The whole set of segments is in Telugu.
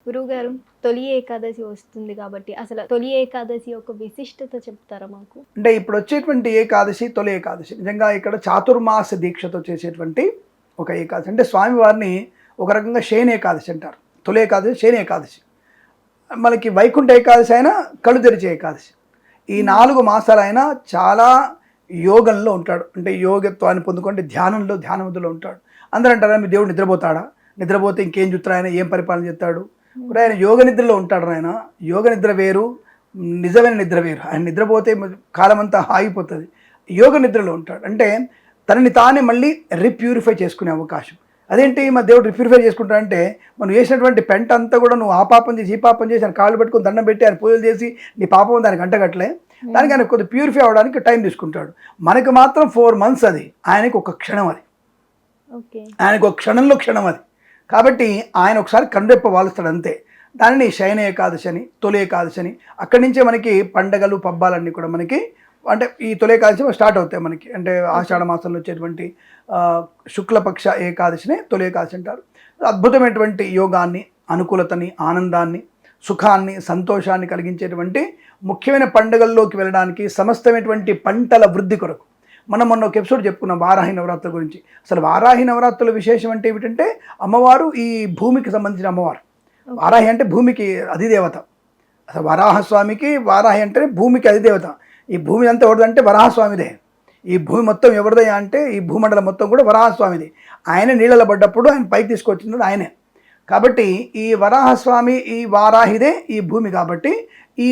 గురువుగారు, తొలి ఏకాదశి వస్తుంది కాబట్టి అసలు తొలి ఏకాదశి యొక్క విశిష్టత చెప్తారా మాకు? అంటే ఇప్పుడు వచ్చేటువంటి ఏకాదశి తొలి ఏకాదశి నిజంగా ఇక్కడ చాతుర్మాస దీక్షతో చేసేటువంటి ఒక ఏకాదశి. అంటే స్వామివారిని ఒక రకంగా శయన ఏకాదశి అంటారు. తొలి ఏకాదశి శయన ఏకాదశి, మనకి వైకుంఠ ఏకాదశి అయినా కళ్ళు తెరిచే ఏకాదశి. ఈ 4 మాసాలు అయినా చాలా యోగంలో ఉంటాడు. అంటే యోగత్వాన్ని పొందుకుంటే ధ్యానముద్రలో ఉంటాడు. అందరూ అంటారా మీ దేవుడు నిద్రపోతాడా? నిద్రపోతే ఇంకేం చూస్తారు, ఆయన ఏం పరిపాలన చేస్తాడు? ఇప్పుడు ఆయన యోగ నిద్రలో ఉంటాడు. ఆయన యోగ నిద్ర వేరు, నిజమైన నిద్ర వేరు. ఆయన నిద్రపోతే కాలమంతా ఆగిపోతుంది. యోగ నిద్రలో ఉంటాడు. అంటే తనని తానే మళ్ళీ రిప్యూరిఫై చేసుకునే అవకాశం. అదేంటి మా దేవుడు రిప్యూరిఫై చేసుకుంటాడంటే, మనం చేసినటువంటి పెంట అంతా కూడా నువ్వు ఆ పాపం చేసి ఈ పాపం చేసి ఆయన కాళ్ళు పెట్టుకుని దండం పెట్టి ఆయన పూజలు చేసి నీ పాపం దానికి అంటగట్లే. దానికి ఆయన కొద్దిగా ప్యూరిఫై అవ్వడానికి టైం తీసుకుంటాడు. మనకు మాత్రం 4 months అది, ఆయనకు ఒక క్షణం అది. ఆయనకు ఒక క్షణంలో క్షణం అది. కాబట్టి ఆయన ఒకసారి కనురెప్ప వాలుస్తాడు అంతే. దానిని శయన ఏకాదశి అని, తొలి ఏకాదశి అని. అక్కడి నుంచే మనకి పండగలు పబ్బాలన్నీ కూడా మనకి అంటే ఈ తొలి ఏకాదశి స్టార్ట్ అవుతాయి మనకి. అంటే ఆషాఢ మాసంలో వచ్చేటువంటి శుక్లపక్ష ఏకాదశిని తొలి ఏకాదశి అంటారు. అద్భుతమైనటువంటి యోగాన్ని, అనుకూలతని, ఆనందాన్ని, సుఖాన్ని, సంతోషాన్ని కలిగించేటువంటి ముఖ్యమైన పండుగల్లోకి వెళ్ళడానికి, సమస్తమైనటువంటి పంటల వృద్ధి కొరకు మనం మొన్న ఒక ఎపిసోడ్ చెప్పుకున్నాం వారాహి నవరాత్రుల గురించి. అసలు వారాహి నవరాత్రుల విశేషం అంటే ఏమిటంటే, అమ్మవారు ఈ భూమికి సంబంధించిన అమ్మవారు. వారాహి అంటే భూమికి అధిదేవత. అసలు వరాహస్వామికి వారాహి అంటే భూమికి అధిదేవత. ఈ భూమి అంతా ఎవరిదంటే వరాహస్వామిదే. ఈ భూమి మొత్తం ఎవరిదయ్యా అంటే ఈ భూమండలం మొత్తం కూడా వరాహస్వామిది. ఆయన నీళ్ళలో పడ్డప్పుడు ఆయన పైకి తీసుకొచ్చింది ఆయనే. కాబట్టి ఈ వరాహస్వామి, ఈ వారాహిదే ఈ భూమి. కాబట్టి ఈ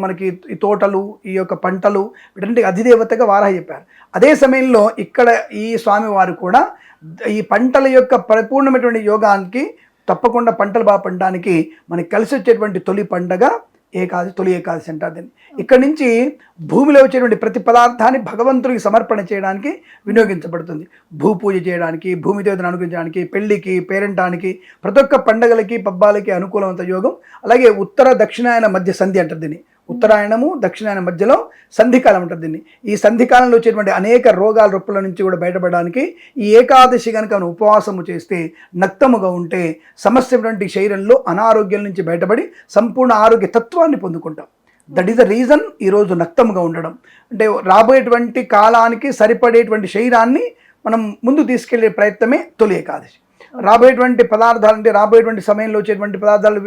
మనకి ఈ తోటలు, ఈ యొక్క పంటలు, వీటన్నిటికి అధిదేవతగా వారాహి చెప్పారు. అదే సమయంలో ఇక్కడ ఈ స్వామివారు కూడా ఈ పంటల యొక్క పరిపూర్ణమైనటువంటి యోగానికి, తప్పకుండా పంటలు బాగా పండడానికి మనకి కలిసి వచ్చేటువంటి తొలి పండగ ఏకాదశి, తొలి ఏకాదశి అంటారు దీన్ని. ఇక్కడి నుంచి భూమిలో వచ్చేటువంటి ప్రతి పదార్థాన్ని భగవంతుడికి సమర్పణ చేయడానికి వినియోగించబడుతుంది. భూపూజ చేయడానికి, భూమి దేవతను అనుగ్రహించడానికి, పెళ్లికి, పేరెంటానికి, ప్రతి ఒక్క పండగలకి పబ్బాలకి అనుకూలవంత యోగం. అలాగే ఉత్తర దక్షిణాయన మధ్య సంధి అంటారు దీన్ని. ఉత్తరాయణము దక్షిణాయన మధ్యలో సంధికాలం ఉంటుంది దీన్ని. ఈ సంధికాలంలో వచ్చేటువంటి అనేక రోగాల రొప్పుల నుంచి కూడా బయటపడడానికి ఈ ఏకాదశి కనుక మనం ఉపవాసము చేస్తే, నక్తముగా ఉంటే, సమస్యటువంటి శరీరంలో అనారోగ్యం నుంచి బయటపడి సంపూర్ణ ఆరోగ్య తత్వాన్ని పొందుకుంటాం. దట్ ఈస్ ద రీజన్ ఈరోజు నక్తముగా ఉండడం. అంటే రాబోయేటువంటి కాలానికి సరిపడేటువంటి శరీరాన్ని మనం ముందు తీసుకెళ్లే ప్రయత్నమే తొలి ఏకాదశి. రాబోయేటువంటి పదార్థాలు అంటే రాబోయేటువంటి సమయంలో వచ్చేటువంటి పదార్థాలు,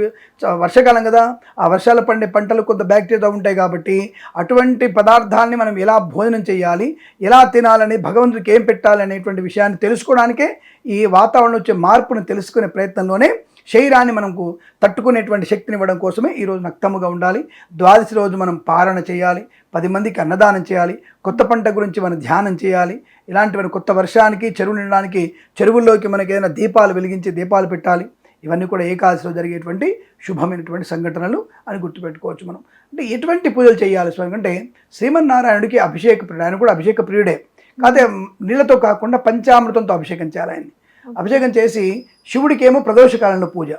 వర్షాకాలం కదా, ఆ వర్షాలు పండే పంటలు కొంత బ్యాక్టీరియా ఉంటాయి. కాబట్టి అటువంటి పదార్థాలని మనం ఎలా భోజనం చేయాలి, ఎలా తినాలని, భగవంతుడికి ఏం పెట్టాలి అనేటువంటి విషయాన్ని తెలుసుకోవడానికే, ఈ వాతావరణం వచ్చే మార్పును తెలుసుకునే ప్రయత్నంలోనే శరీరాన్ని మనకు తట్టుకునేటువంటి శక్తిని ఇవ్వడం కోసమే ఈరోజు నక్తముగా ఉండాలి. ద్వాదశి రోజు మనం పారణ చేయాలి, 10 మందికి అన్నదానం చేయాలి, కొత్త పంట గురించి మనం ధ్యానం చేయాలి. ఇలాంటివన్నీ కొత్త వర్షానికి, చెరువు నిండడానికి చెరువుల్లోకి మనకి ఏదైనా దీపాలు వెలిగించి దీపాలు పెట్టాలి. ఇవన్నీ కూడా ఏకాదశిలో జరిగేటువంటి శుభమైనటువంటి సంఘటనలు అని గుర్తుపెట్టుకోవచ్చు మనం. అంటే ఎటువంటి పూజలు చేయాలి స్వామి అంటే, శ్రీమన్నారాయణుడికి అభిషేక ప్రియుడు. ఆయన కూడా అభిషేక ప్రియుడే. కాకపోతే నీళ్ళతో కాకుండా పంచామృతంతో అభిషేకం చేయాలి ఆయన్ని. అభిషేకం చేసి శివుడికి ఏమో ప్రదోషకాలంలో పూజ,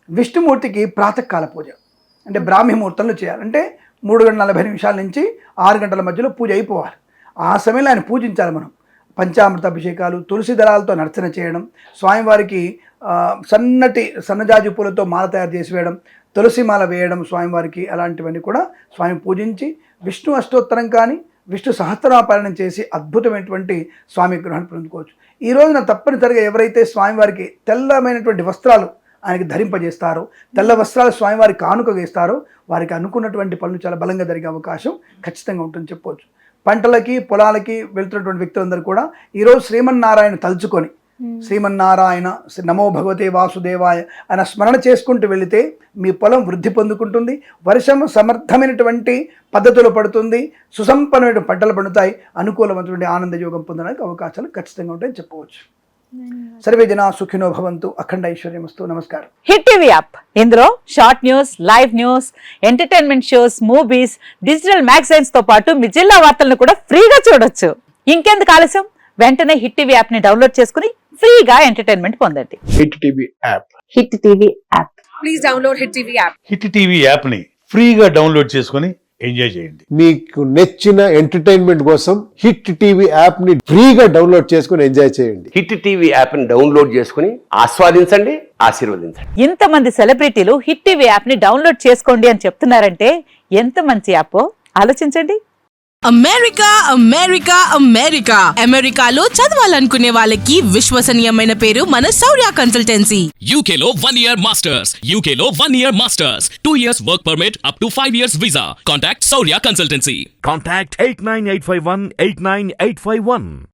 విష్ణుమూర్తికి ప్రాతకాల పూజ. అంటే బ్రాహ్మీ ముహూర్తంలో చేయాలి. అంటే 3:40 నుంచి 6 గంటల మధ్యలో పూజ అయిపోవాలి. ఆ సమయంలో ఆయన పూజించాలి మనం. పంచామృత అభిషేకాలు, తులసి దళాలతో నర్చన చేయడం, స్వామివారికి సన్నటి సన్నజాజి పూలతో మాల తయారు చేసి వేయడం, తులసి మాల వేయడం స్వామివారికి. అలాంటివన్నీ కూడా స్వామి పూజించి విష్ణు అష్టోత్తరం కానీ, విష్ణు సహస్రనామపారాయణం చేసి అద్భుతమైనటువంటి స్వామి విగ్రహాన్ని పొందుకోవచ్చు. ఈ రోజున తప్పనిసరిగా ఎవరైతే స్వామివారికి తెల్లమైనటువంటి వస్త్రాలు ఆయనకి ధరింపజేస్తారో, తెల్ల వస్త్రాలు స్వామివారికి కానుకగా ఇస్తారో, వారికి అనుకున్నటువంటి పనులు చాలా బలంగా జరిగే అవకాశం ఖచ్చితంగా ఉంటుందని చెప్పవచ్చు. పంటలకి, పొలాలకి వెళ్తున్నటువంటి వ్యక్తులందరూ కూడా ఈరోజు శ్రీమన్నారాయణ తలుచుకొని, శ్రీమన్నారాయణ నమో భగవతే వాసుదేవాయ ఆయన స్మరణ చేసుకుంటూ వెళితే మీ పొలం వృద్ధి పొందుకుంటుంది. వర్షం సమర్థమైనటువంటి పద్ధతిలో పడుతుంది. సుసంపన్నమైన పంటలు పండుతాయి. అనుకూలమైనటువంటి ఆనంద యోగం పొందడానికి అవకాశాలు ఖచ్చితంగా ఉంటాయని చెప్పవచ్చు. సర్వే జనా సుఖినో భవంతు. అఖండ ఐశ్వర్యమస్తు. నమస్కారం. హిట్ టీవీ యాప్, ఇందులో short news, live news, entertainment shows, movies, digital magazines తో పాటు మీ జిల్లా వార్తలను కూడా ఫ్రీగా చూడొచ్చు. ఇంకెందుకు ఆలస్యం, వెంటనే హిట్ టీవీ యాప్ ని డౌన్లోడ్ చేసుకుని ఫ్రీగా ఎంటర్టైన్మెంట్ పొందండి. Hit TV app. Hit TV app. Please download hit TV app. Hit TV app ని ఫ్రీగా డౌన్లోడ్ చేసుకొని ఎంజాయ్ చేయండి. మీకు నచ్చిన ఎంటర్టైన్మెంట్ కోసం హిట్ టీవీ యాప్ ని ఫ్రీగా డౌన్లోడ్ చేసుకుని ఎంజాయ్ చేయండి. హిట్ టీవీ యాప్ ని డౌన్లోడ్ చేసుకుని ఆస్వాదించండి, ఆశీర్వదించండి. ఇంతమంది సెలబ్రిటీలు హిట్ టీవీ యాప్ ని డౌన్లోడ్ చేసుకోండి అని చెప్తున్నారంటే ఎంత మంచి యాప్ ఆలోచించండి. అమెరికా అమెరికా అమెరికా అమెరికాలో చదవాలనుకునే వాళ్ళకి విశ్వసనీయమైన పేరు మన శౌర్య కన్సల్టెన్సీ. UK లో 1 year masters, UK లో 1 year masters, 2 years work permit up to 5 years visa. Contact Saurya Consultancy. Contact 89851 89851.